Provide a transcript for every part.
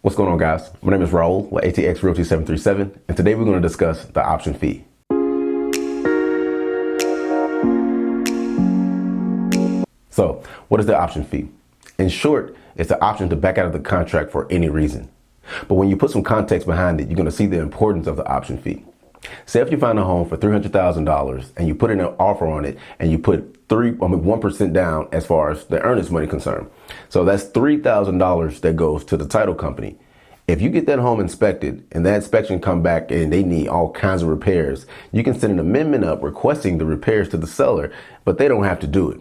What's going on, guys? My name is Raoul with ATX Realty 737, and today we're going to discuss the option fee. So, what is the option fee? In short, it's the option to back out of the contract for any reason. But when you put some context behind it, you're going to see the importance of the option fee. Say if you find a home for $300,000 and you put in an offer on it and you put 1% down as far as the earnest money concerned. So that's $3,000 that goes to the title company. If you get that home inspected and that inspection come back and they need all kinds of repairs, you can send an amendment up requesting the repairs to the seller, but they don't have to do it.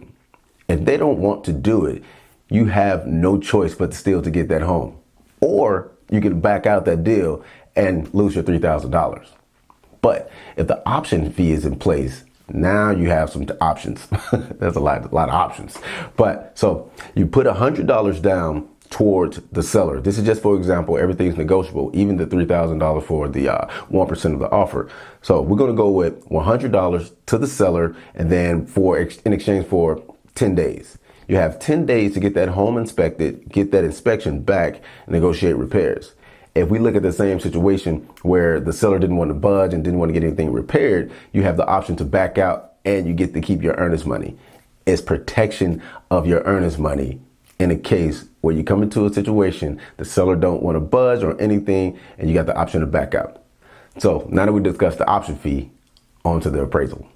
If they don't want to do it, you have no choice but still to get that home. Or you can back out that deal and lose your $3,000. But if the option fee is in place, now you have some options. There's a lot of options. But so you put $100 down towards the seller. This is just for example, everything's negotiable, even the $3,000 for the 1% of the offer. So we're going to go with $100 to the seller, and then in exchange for 10 days. You have 10 days to get that home inspected, get that inspection back, and negotiate repairs. If we look at the same situation where the seller didn't want to budge and didn't want to get anything repaired, you have the option to back out and you get to keep your earnest money. It's protection of your earnest money in a case where you come into a situation, the seller don't want to budge or anything, and you got the option to back out. So now that we discussed the option fee, on to the appraisal.